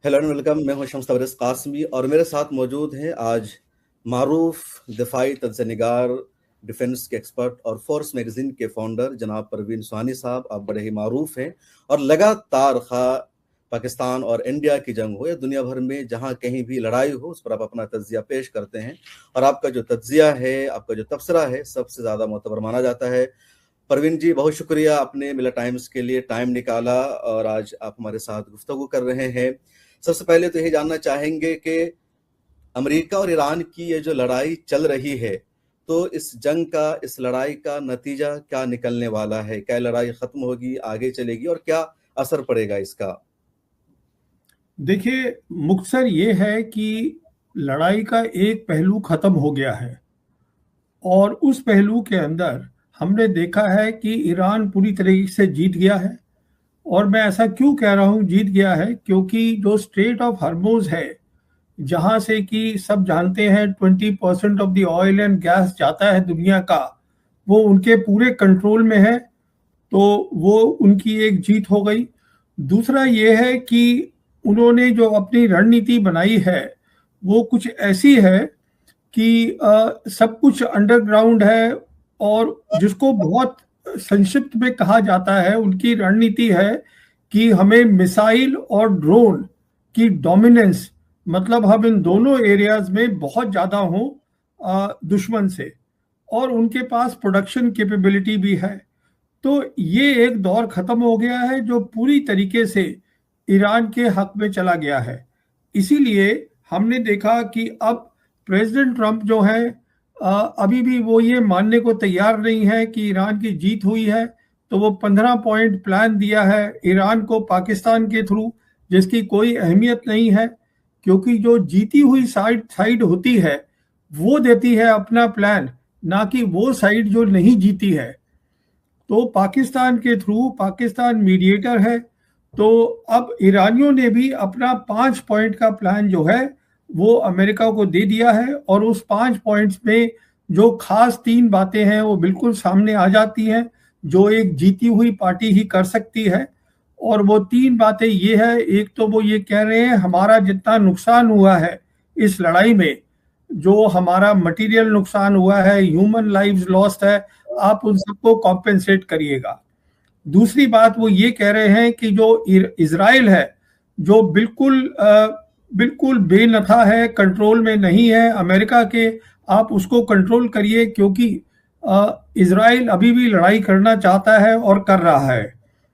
Hello and welcome. मैं हूं शम्स तबरेज़ कासमी और मेरे साथ मौजूद हैं आज मारूफ दिफाई तंज़निगार, डिफेंस के एक्सपर्ट और फोर्स मैगजीन के फाउंडर जनाब परवीन सुहानी साहब। आप बड़े ही मारूफ हैं और लगातार खा पाकिस्तान और इंडिया की जंग हो या दुनिया भर में जहां कहीं भी लड़ाई हो उस पर आप अपना तज्जिया पेश करते हैं और आपका जो तज्जिया है, आपका जो तबसरा है, सबसे ज़्यादा मोतबर माना जाता है। परवीन जी, बहुत शुक्रिया, आपने मिला टाइम्स के लिए टाइम निकाला और आज आप हमारे साथ गुफ्तगू कर रहे हैं। सबसे पहले तो यही जानना चाहेंगे कि अमेरिका और ईरान की ये जो लड़ाई चल रही है, तो इस जंग का, इस लड़ाई का नतीजा क्या निकलने वाला है? क्या लड़ाई खत्म होगी, आगे चलेगी और क्या असर पड़ेगा इसका? देखिए, मुख्तसर ये है कि लड़ाई का एक पहलू खत्म हो गया है और उस पहलू के अंदर हमने देखा है कि ईरान पूरी तरीके से जीत गया है। और मैं ऐसा क्यों कह रहा हूँ जीत गया है, क्योंकि जो स्ट्रेट ऑफ हॉर्मुज़ है, जहाँ से कि सब जानते हैं 20% of the oil and gas जाता है दुनिया का, वो उनके पूरे कंट्रोल में है। तो वो उनकी एक जीत हो गई। दूसरा ये है कि उन्होंने जो अपनी रणनीति बनाई है वो कुछ ऐसी है कि सब कुछ अंडरग्राउंड है, और जिसको बहुत संक्षिप्त में कहा जाता है, उनकी रणनीति है कि हमें मिसाइल और ड्रोन की डोमिनेंस, मतलब हम इन दोनों एरियाज में बहुत ज़्यादा हों दुश्मन से, और उनके पास प्रोडक्शन कैपेबिलिटी भी है। तो ये एक दौर खत्म हो गया है जो पूरी तरीके से ईरान के हक में चला गया है। इसीलिए हमने देखा कि अब प्रेसिडेंट ट्रंप जो है अभी भी वो ये मानने को तैयार नहीं है कि ईरान की जीत हुई है। तो वो 15 पॉइंट प्लान दिया है ईरान को पाकिस्तान के थ्रू, जिसकी कोई अहमियत नहीं है, क्योंकि जो जीती हुई साइड होती है वो देती है अपना प्लान, ना कि वो साइड जो नहीं जीती है। तो पाकिस्तान के थ्रू, पाकिस्तान मीडिएटर है। तो अब ईरानियों ने भी अपना 5 पॉइंट का प्लान जो है वो अमेरिका को दे दिया है, और उस 5 पॉइंट्स में जो खास 3 बातें हैं वो बिल्कुल सामने आ जाती हैं, जो एक जीती हुई पार्टी ही कर सकती है। और वो 3 बातें ये है, एक तो वो ये कह रहे हैं हमारा जितना नुकसान हुआ है इस लड़ाई में, जो हमारा मटेरियल नुकसान हुआ है, ह्यूमन लाइव्स लॉस्ट है, आप उन सबको कॉम्पेंसेट करिएगा। दूसरी बात वो ये कह रहे हैं कि जो इजराइल है, जो बिल्कुल बेनथा है, कंट्रोल में नहीं है अमेरिका के, आप उसको कंट्रोल करिए, क्योंकि इजराइल अभी भी लड़ाई करना चाहता है और कर रहा है।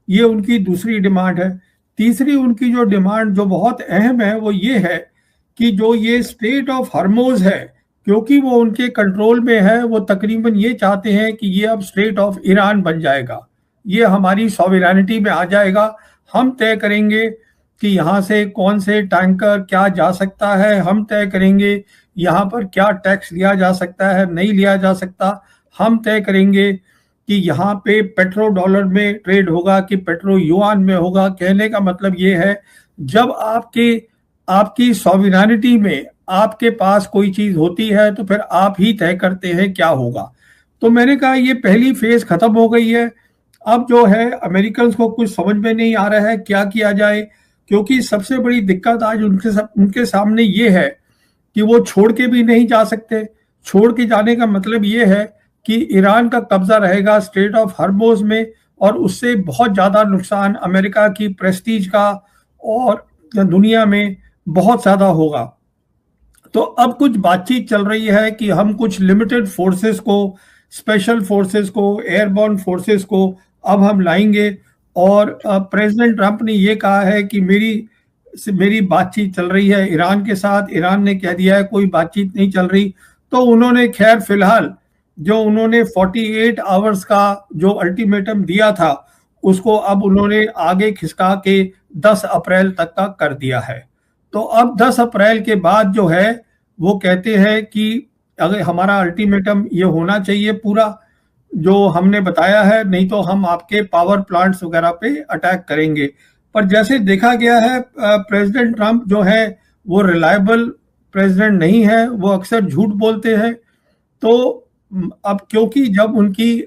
ये उनकी दूसरी डिमांड है। तीसरी उनकी जो डिमांड जो बहुत अहम है वो ये है कि जो ये स्ट्रेट ऑफ हॉर्मुज़ है, क्योंकि वो उनके कंट्रोल में है, वो तकरीबन ये चाहते हैं कि ये अब स्ट्रेट ऑफ ईरान बन जाएगा, ये हमारी सॉवरेनिटी में आ जाएगा। हम तय करेंगे कि यहाँ से कौन से टैंकर क्या जा सकता है, हम तय करेंगे यहाँ पर क्या टैक्स लिया जा सकता है, नहीं लिया जा सकता, हम तय करेंगे कि यहाँ पे पेट्रो डॉलर में ट्रेड होगा कि पेट्रो युआन में होगा। कहने का मतलब ये है, जब आपकी सॉवरेनिटी में आपके पास कोई चीज होती है तो फिर आप ही तय करते हैं क्या होगा। तो मैंने कहा ये पहली फेज खत्म हो गई है। अब जो है अमेरिकन को कुछ समझ में नहीं आ रहा है क्या किया जाए, क्योंकि सबसे बड़ी दिक्कत आज उनके सामने ये है कि वो छोड़ के भी नहीं जा सकते। छोड़ के जाने का मतलब ये है कि ईरान का कब्जा रहेगा स्ट्रेट ऑफ हॉर्मुज़ में, और उससे बहुत ज़्यादा नुकसान अमेरिका की प्रेस्टीज का और दुनिया में बहुत ज़्यादा होगा। तो अब कुछ बातचीत चल रही है कि हम कुछ लिमिटेड फोर्सेस को, स्पेशल फोर्सेस को, एयरबॉर्न फोर्सेस को अब हम लाएंगे। और प्रेसिडेंट ट्रंप ने ये कहा है कि मेरी बातचीत चल रही है ईरान के साथ। ईरान ने कह दिया है कोई बातचीत नहीं चल रही। तो उन्होंने खैर फिलहाल जो उन्होंने 48 आवर्स का जो अल्टीमेटम दिया था उसको अब उन्होंने आगे खिसका के 10 अप्रैल तक का कर दिया है। तो अब 10 अप्रैल के बाद जो है वो कहते हैं कि अगर हमारा अल्टीमेटम ये होना चाहिए पूरा जो हमने बताया है, नहीं तो हम आपके पावर प्लांट्स वगैरह पे अटैक करेंगे। पर जैसे देखा गया है प्रेसिडेंट ट्रंप जो है वो रिलायबल प्रेसिडेंट नहीं है, वो अक्सर झूठ बोलते हैं। तो अब क्योंकि जब उनकी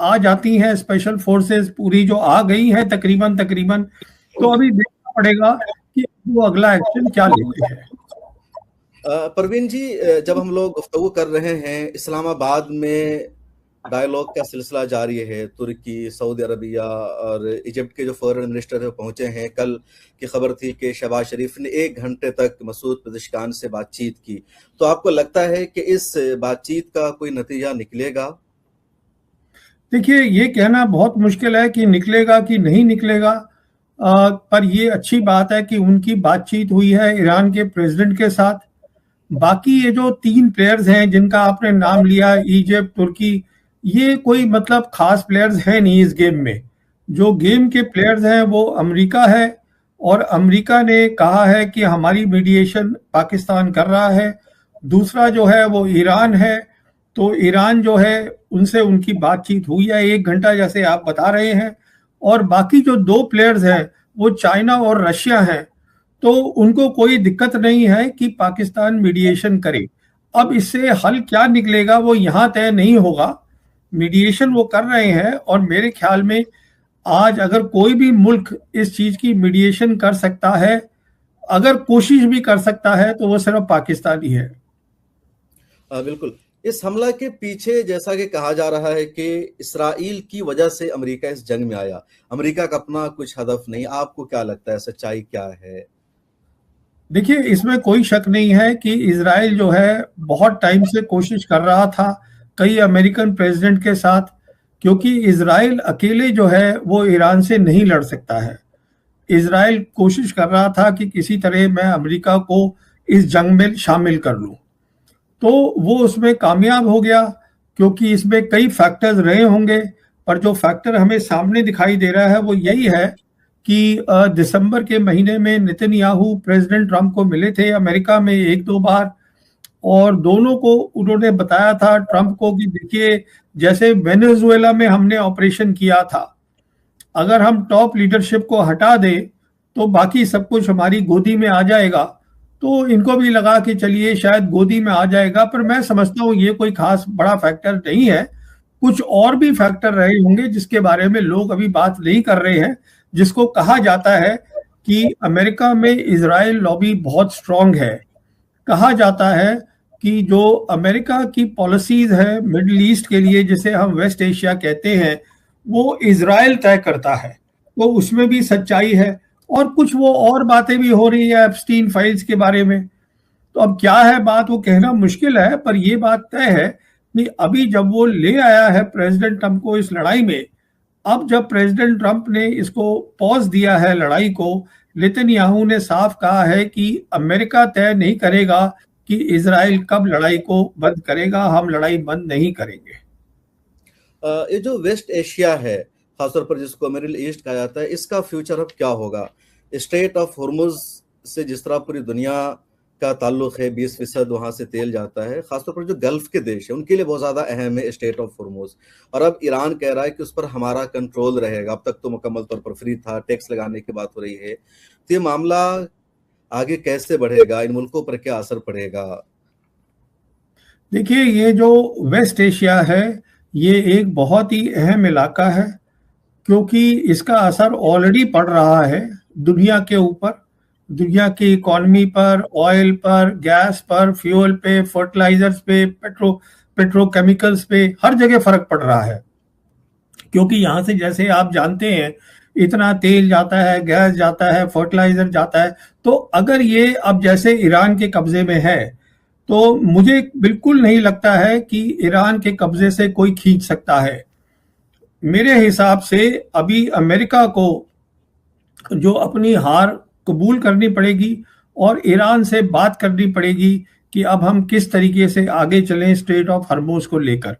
आ जाती हैं स्पेशल फोर्सेस पूरी जो आ गई हैं तकरीबन, तो अभी देखना पड़ेगा कि वो अगला एक्शन क्या लेते हैं। परवीन जी, जब हम लोग गुफ्तगू कर रहे हैं, इस्लामाबाद में डायलॉग का सिलसिला जारी है। तुर्की, सऊदी अरबिया और इजिप्ट के जो फॉरेन मिनिस्टर है पहुंचे हैं। कल की खबर थी कि शहबाज शरीफ ने 1 घंटे तक मसूद पेज़ेशकान से बातचीत की। तो आपको लगता है कि इस बातचीत का कोई नतीजा निकलेगा? देखिए, ये कहना बहुत मुश्किल है कि निकलेगा कि नहीं निकलेगा, पर ये अच्छी बात है कि उनकी बातचीत हुई है ईरान के प्रेसिडेंट के साथ। बाकी ये जो 3 प्लेयर्स हैं जिनका आपने नाम लिया, इजिप्ट, तुर्की, ये कोई मतलब खास प्लेयर्स हैं नहीं इस गेम में। जो गेम के प्लेयर्स हैं वो अमेरिका है, और अमेरिका ने कहा है कि हमारी मीडिएशन पाकिस्तान कर रहा है। दूसरा जो है वो ईरान है, तो ईरान जो है उनसे उनकी बातचीत हुई है 1 घंटा जैसे आप बता रहे हैं। और बाकी जो 2 प्लेयर्स हैं वो चाइना और रशिया हैं, तो उनको कोई दिक्कत नहीं है कि पाकिस्तान मीडिएशन करे। अब इससे हल क्या निकलेगा वो यहाँ तय नहीं होगा। मीडिएशन वो कर रहे हैं, और मेरे ख्याल में आज अगर कोई भी मुल्क इस चीज की मीडिएशन कर सकता है, अगर कोशिश भी कर सकता है, तो वो सिर्फ पाकिस्तान ही है। बिल्कुल। इस हमला के पीछे जैसा कि कहा जा रहा है कि इसराइल की वजह से अमेरिका इस जंग में आया। अमेरिका का अपना कुछ हदफ नहीं। आपको क्या लगता है, सच्चाई क्या है? देखिए, इसमें कोई शक नहीं है कि इजराइल जो है बहुत टाइम से कोशिश कर रहा था कई अमेरिकन प्रेसिडेंट के साथ, क्योंकि इजराइल अकेले जो है वो ईरान से नहीं लड़ सकता है। इजराइल कोशिश कर रहा था कि किसी तरह मैं अमेरिका को इस जंग में शामिल कर लूं, तो वो उसमें कामयाब हो गया, क्योंकि इसमें कई फैक्टर्स रहे होंगे। पर जो फैक्टर हमें सामने दिखाई दे रहा है वो यही है कि दिसंबर के महीने में नेतन्याहू प्रेसिडेंट ट्रंप को मिले थे अमेरिका में 1-2 बार, और दोनों को उन्होंने बताया था ट्रंप को कि देखिए, जैसे वेनेजुएला में हमने ऑपरेशन किया था, अगर हम टॉप लीडरशिप को हटा दें तो बाकी सब कुछ हमारी गोदी में आ जाएगा। तो इनको भी लगा कि चलिए शायद गोदी में आ जाएगा, पर मैं समझता हूँ ये कोई खास बड़ा फैक्टर नहीं है। कुछ और भी फैक्टर रहे होंगे जिसके बारे में लोग अभी बात नहीं कर रहे हैं, जिसको कहा जाता है कि अमेरिका में इजराइल लॉबी बहुत स्ट्रांग है। कहा जाता है कि जो अमेरिका की पॉलिसीज है मिडिल ईस्ट के लिए, जिसे हम वेस्ट एशिया कहते हैं, वो इजराइल तय करता है। तो उसमें भी सच्चाई है, और कुछ वो और बातें भी हो रही है एप्स्टीन फाइल्स के बारे में। तो अब क्या है बात वो कहना मुश्किल है, पर ये बात तय है कि अभी जब वो ले आया है प्रेसिडेंट ट्रंप को इस लड़ाई में, अब जब प्रेसिडेंट ट्रंप ने इसको पॉज दिया है लड़ाई को, नेतन्याहू ने साफ कहा है कि अमेरिका तय नहीं करेगा कि इजराइल कब लड़ाई को बंद करेगा, हम लड़ाई बंद नहीं करेंगे। ये जो वेस्ट एशिया है, खासतौर पर जिसको मिडिल ईस्ट कहा जाता है, इसका फ्यूचर अब क्या होगा? स्ट्रेट ऑफ हॉर्मुज से जिस तरह पूरी दुनिया का ताल्लुक है, 20% वहां से तेल जाता है, खासतौर पर जो गल्फ के देश है उनके लिए बहुत ज्यादा अहम है स्ट्रेट ऑफ हॉर्मुज। और अब ईरान कह रहा है कि उस पर हमारा कंट्रोल रहेगा। अब तक तो मुकम्मल तौर पर फ्री था, टैक्स लगाने की बात हो रही है। तो ये मामला आगे कैसे बढ़ेगा? इन मुल्कों पर क्या असर पड़ेगा? देखिए, ये जो वेस्ट एशिया है ये एक बहुत ही अहम इलाका है, क्योंकि इसका असर ऑलरेडी पड़ रहा है दुनिया के ऊपर, दुनिया की इकोनॉमी पर, ऑयल पर, गैस पर, फ्यूल पे, फर्टिलाइजर्स पे, पेट्रोकेमिकल्स पे, हर जगह फर्क पड़ रहा है। क्योंकि यहाँ से जैसे आप जानते हैं इतना तेल जाता है, गैस जाता है, फर्टिलाइजर जाता है। तो अगर ये अब जैसे ईरान के कब्जे में है, तो मुझे बिल्कुल नहीं लगता है कि ईरान के कब्जे से कोई खींच सकता है। मेरे हिसाब से अभी अमेरिका को जो अपनी हार कबूल करनी पड़ेगी और ईरान से बात करनी पड़ेगी कि अब हम किस तरीके से आगे चलें स्ट्रेट ऑफ हर्मुज को लेकर,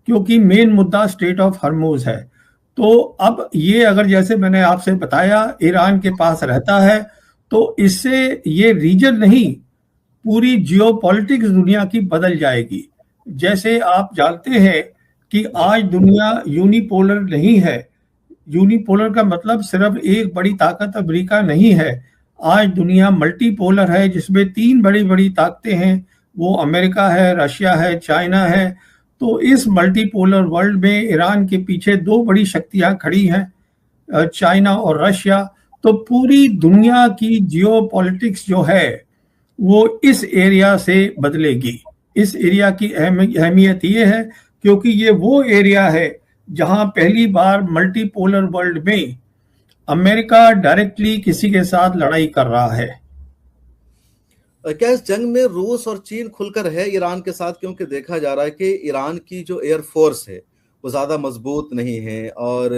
क्योंकि मेन मुद्दा स्ट्रेट ऑफ हर्मुज है। तो अब ये अगर जैसे मैंने आपसे बताया ईरान के पास रहता है, तो इससे ये रीजन नहीं, पूरी जियोपॉलिटिक्स दुनिया की बदल जाएगी। जैसे आप जानते हैं कि आज दुनिया यूनिपोलर नहीं है। यूनिपोलर का मतलब सिर्फ एक बड़ी ताकत अमेरिका नहीं है। आज दुनिया मल्टीपोलर है, जिसमें 3 बड़ी बड़ी ताकतें हैं, वो अमेरिका है, रशिया है, चाइना है। तो इस मल्टीपोलर वर्ल्ड में ईरान के पीछे 2 बड़ी शक्तियां खड़ी हैं, चाइना और रशिया। तो पूरी दुनिया की जियोपॉलिटिक्स जो है वो इस एरिया से बदलेगी। इस एरिया की अहमियत ये है क्योंकि ये वो एरिया है जहां पहली बार मल्टीपोलर वर्ल्ड में अमेरिका डायरेक्टली किसी के साथ लड़ाई कर रहा है। क्या इस जंग में रूस और चीन खुलकर है ईरान के साथ? क्योंकि देखा जा रहा है कि ईरान की जो एयरफोर्स है वो ज़्यादा मजबूत नहीं है और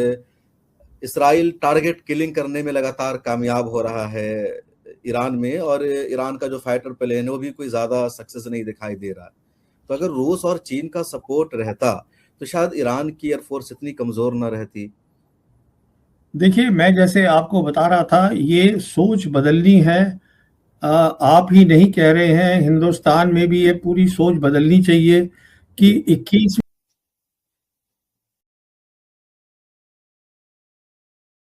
इसराइल टारगेट किलिंग करने में लगातार कामयाब हो रहा है ईरान में, और ईरान का जो फाइटर प्लेन है वो भी कोई ज़्यादा सक्सेस नहीं दिखाई दे रहा है। तो अगर रूस और चीन का सपोर्ट रहता तो शायद ईरान की एयरफोर्स इतनी कमज़ोर ना रहती। देखिए, मैं जैसे आपको बता रहा था, ये सोच बदलनी है। आप ही नहीं कह रहे हैं, हिंदुस्तान में भी ये पूरी सोच बदलनी चाहिए कि 21